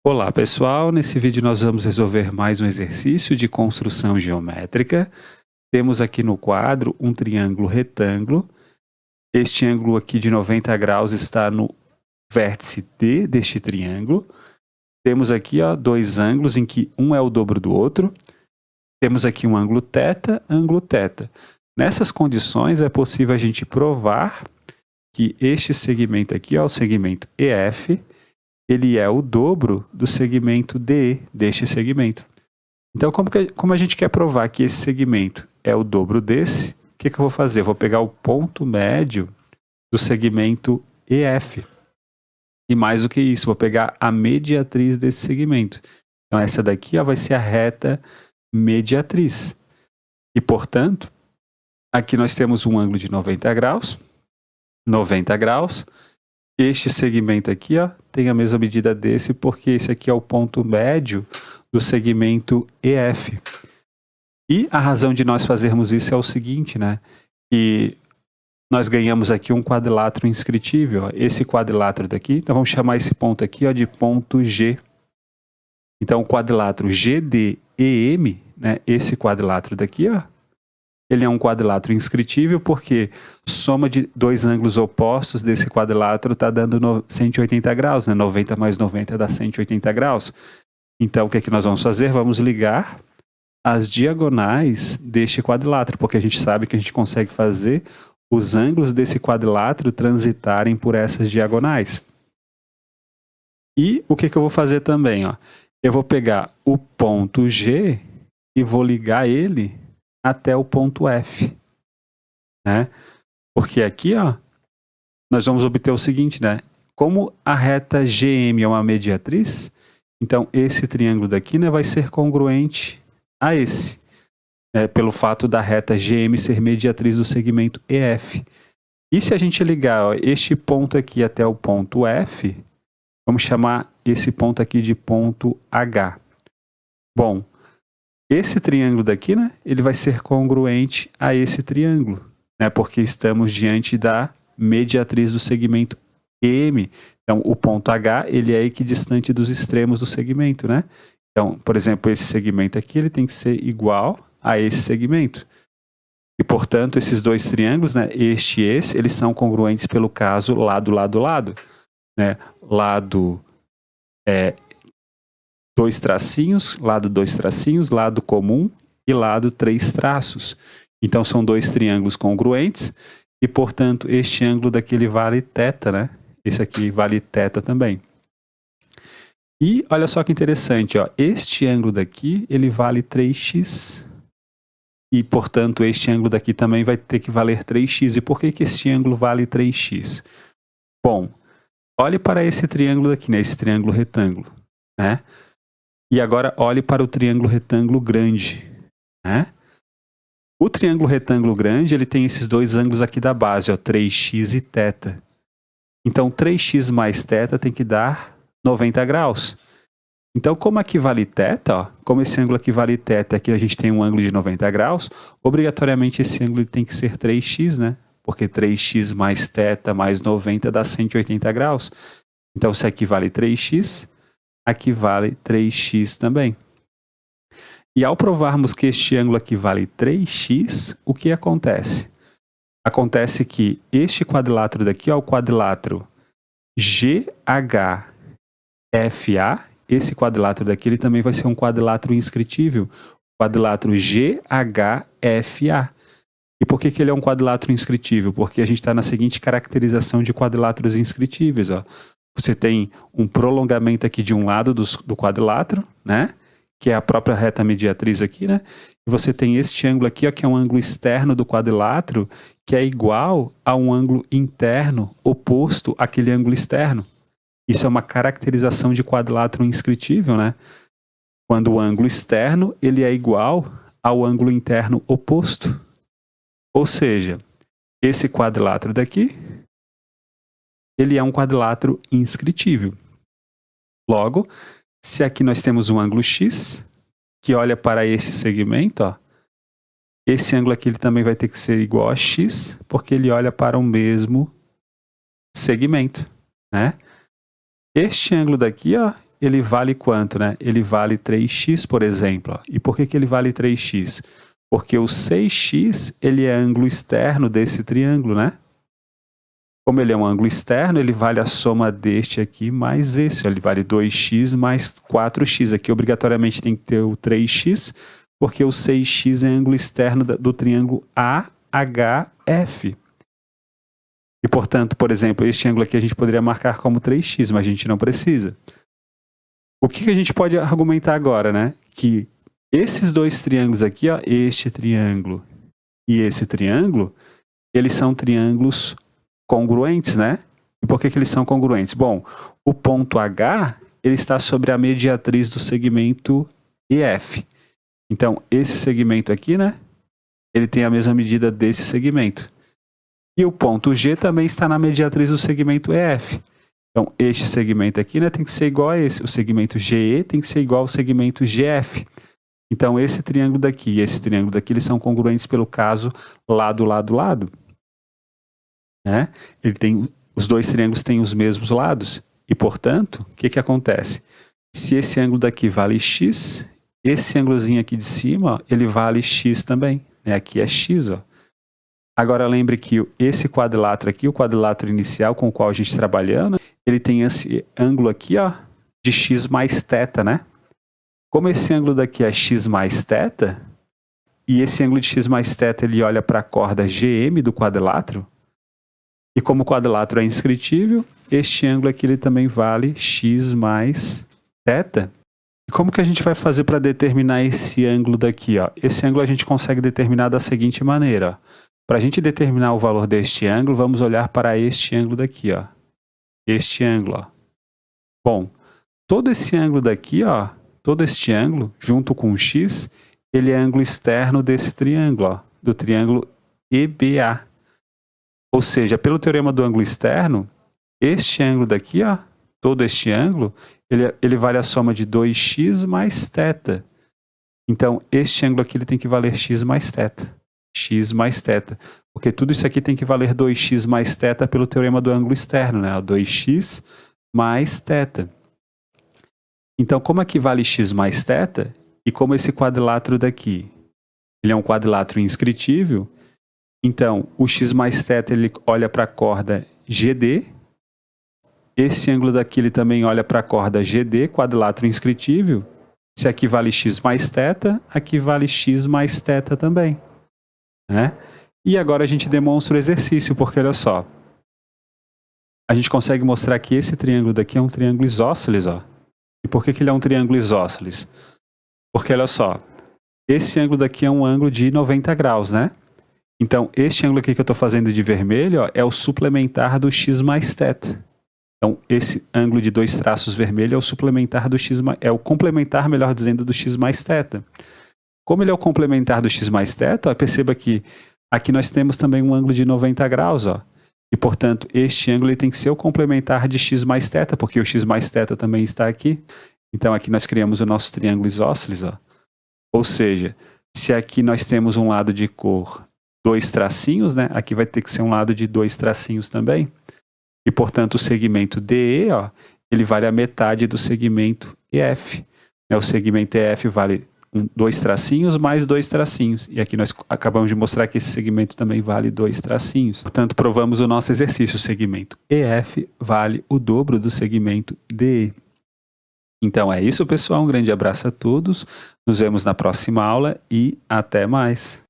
Olá pessoal, nesse vídeo nós vamos resolver mais um exercício de construção geométrica. Temos aqui no quadro um triângulo retângulo. Este ângulo aqui de 90 graus está no vértice D deste triângulo. Temos aqui dois ângulos em que um é o dobro do outro. Temos aqui um ângulo θ, ângulo θ. Nessas condições é possível a gente provar que este segmento aqui, o segmento EF, ele é o dobro do segmento DE, deste segmento. Então, como a gente quer provar que esse segmento é o dobro desse, o que eu vou fazer? Eu vou pegar o ponto médio do segmento EF. E mais do que isso, vou pegar a mediatriz desse segmento. Então, essa daqui vai ser a reta mediatriz. E, portanto, aqui nós temos um ângulo de 90 graus. 90 graus. Este segmento aqui tem a mesma medida desse, porque esse aqui é o ponto médio do segmento EF. E a razão de nós fazermos isso é o seguinte, né? Que nós ganhamos aqui um quadrilátero inscritível. Esse quadrilátero daqui, então vamos chamar esse ponto aqui de ponto G. Então o quadrilátero GDEM, né? Esse quadrilátero daqui, ele é um quadrilátero inscritível porque soma de dois ângulos opostos desse quadrilátero está dando 180 graus, né? 90 mais 90 dá 180 graus. Então, o que é que nós vamos fazer? Vamos ligar as diagonais deste quadrilátero, porque a gente sabe que a gente consegue fazer os ângulos desse quadrilátero transitarem por essas diagonais. E o que é que eu vou fazer também? Eu vou pegar o ponto G e vou ligar ele até o ponto F, né? Porque aqui, nós vamos obter o seguinte, né? Como a reta GM é uma mediatriz, então esse triângulo daqui, né, vai ser congruente a esse, né, pelo fato da reta GM ser mediatriz do segmento EF. E se a gente ligar este ponto aqui até o ponto F, vamos chamar esse ponto aqui de ponto H. Bom, esse triângulo daqui, né, ele vai ser congruente a esse triângulo, né, porque estamos diante da mediatriz do segmento EM. Então, o ponto H, ele é equidistante dos extremos do segmento, né? Então, por exemplo, esse segmento aqui, ele tem que ser igual a esse segmento. E, portanto, esses dois triângulos, né, este e esse, eles são congruentes pelo caso lado, lado, lado, né? Lado dois tracinhos, lado comum e lado três traços. Então são dois triângulos congruentes e, portanto, este ângulo daqui ele vale θ, né? Esse aqui vale θ também. E olha só que interessante, este ângulo daqui ele vale 3x e, portanto, este ângulo daqui também vai ter que valer 3x. E por que este ângulo vale 3x? Bom, olhe para esse triângulo daqui, né? Esse triângulo retângulo, né? E agora olhe para o triângulo retângulo grande, né? O triângulo retângulo grande, ele tem esses dois ângulos aqui da base, 3x e θ. Então, 3x mais θ tem que dar 90 graus. Então, como aqui vale θ, como esse ângulo aqui vale θ, aqui a gente tem um ângulo de 90 graus, obrigatoriamente esse ângulo tem que ser 3x, né? Porque 3x mais θ mais 90 dá 180 graus. Então, se aqui vale 3x, aqui vale 3x também. E ao provarmos que este ângulo aqui vale 3x, o que acontece? Acontece que este quadrilátero daqui, o quadrilátero GHFA, esse quadrilátero daqui, ele também vai ser um quadrilátero inscritível, quadrilátero GHFA. E por que ele é um quadrilátero inscritível? Porque a gente está na seguinte caracterização de quadriláteros inscritíveis, Você tem um prolongamento aqui de um lado do quadrilátero, né? Que é a própria reta mediatriz aqui, né? E você tem este ângulo aqui, que é um ângulo externo do quadrilátero, que é igual a um ângulo interno oposto àquele ângulo externo. Isso é uma caracterização de quadrilátero inscritível, né? Quando o ângulo externo ele é igual ao ângulo interno oposto. Ou seja, esse quadrilátero daqui, ele é um quadrilátero inscritível. Logo, se aqui nós temos um ângulo x, que olha para esse segmento, esse ângulo aqui ele também vai ter que ser igual a x, porque ele olha para o mesmo segmento, né? Este ângulo daqui, ele vale quanto, né? Ele vale 3x, por exemplo. Ó. E por que ele vale 3x? Porque o 6x, ele é ângulo externo desse triângulo, né? Como ele é um ângulo externo, ele vale a soma deste aqui mais esse. Ó. Ele vale 2x mais 4x. Aqui, obrigatoriamente, tem que ter o 3x, porque o 6x é ângulo externo do triângulo AHF. E, portanto, por exemplo, este ângulo aqui a gente poderia marcar como 3x, mas a gente não precisa. O que a gente pode argumentar agora, né? Que esses dois triângulos aqui, ó, este triângulo e esse triângulo, eles são triângulos congruentes, né? E por que eles são congruentes? Bom, o ponto H, ele está sobre a mediatriz do segmento EF. Então, esse segmento aqui, né? Ele tem a mesma medida desse segmento. E o ponto G também está na mediatriz do segmento EF. Então, este segmento aqui, né, tem que ser igual a esse. O segmento GE tem que ser igual ao segmento GF. Então, esse triângulo daqui e esse triângulo daqui, eles são congruentes pelo caso lado, lado, lado. Né? Os dois triângulos têm os mesmos lados. E, portanto, o que acontece? Se esse ângulo daqui vale x, esse ângulozinho aqui de cima, ó, ele vale x também. Né? Aqui é x, ó. Agora lembre que esse quadrilátero aqui, o quadrilátero inicial com o qual a gente está trabalhando, ele tem esse ângulo aqui, ó, de x mais θ, né? Como esse ângulo daqui é x mais θ, e esse ângulo de x mais θ ele olha para a corda GM do quadrilátero, e como o quadrilátero é inscritível, este ângulo aqui ele também vale x mais θ. E como que a gente vai fazer para determinar esse ângulo daqui, ó? Esse ângulo a gente consegue determinar da seguinte maneira, ó. Para a gente determinar o valor deste ângulo, vamos olhar para este ângulo daqui, ó. Este ângulo, ó. Bom, todo esse ângulo daqui, ó, todo este ângulo, junto com o x, ele é ângulo externo desse triângulo, ó, do triângulo EBA. Ou seja, pelo teorema do ângulo externo, este ângulo daqui, ó, todo este ângulo, ele vale a soma de 2x mais θ. Então, este ângulo aqui ele tem que valer x mais θ. X mais θ. Porque tudo isso aqui tem que valer 2x mais θ pelo teorema do ângulo externo, né? 2x mais θ. Então, como aqui vale x mais θ, e como esse quadrilátero daqui, ele é um quadrilátero inscritível, então, o x mais θ ele olha para a corda GD, esse ângulo daqui ele também olha para a corda GD, quadrilátero inscritível. Se aqui vale x mais θ, aqui vale x mais θ também. Né? E agora a gente demonstra o exercício, porque olha só, a gente consegue mostrar que esse triângulo daqui é um triângulo isósceles, ó. E por que ele é um triângulo isósceles? Porque olha só, esse ângulo daqui é um ângulo de 90 graus, né? Então, este ângulo aqui que eu estou fazendo de vermelho, ó, é o suplementar do x mais θ. Então, esse ângulo de 2 traços vermelho é o suplementar do x, é o complementar, melhor dizendo, do x mais θ. Como ele é o complementar do x mais θ, ó, perceba que aqui nós temos também um ângulo de 90 graus, ó. E, portanto, este ângulo ele tem que ser o complementar de x mais θ, porque o x mais θ também está aqui. Então, aqui nós criamos o nosso triângulo isósceles, ó. Ou seja, se aqui nós temos um lado de cor 2 tracinhos, né? Aqui vai ter que ser um lado de 2 tracinhos também. E, portanto, o segmento DE, ó, ele vale a metade do segmento EF. O segmento EF vale 2 tracinhos mais 2 tracinhos. E aqui nós acabamos de mostrar que esse segmento também vale 2 tracinhos. Portanto, provamos o nosso exercício. O segmento EF vale o dobro do segmento DE. Então é isso, pessoal. Um grande abraço a todos. Nos vemos na próxima aula e até mais.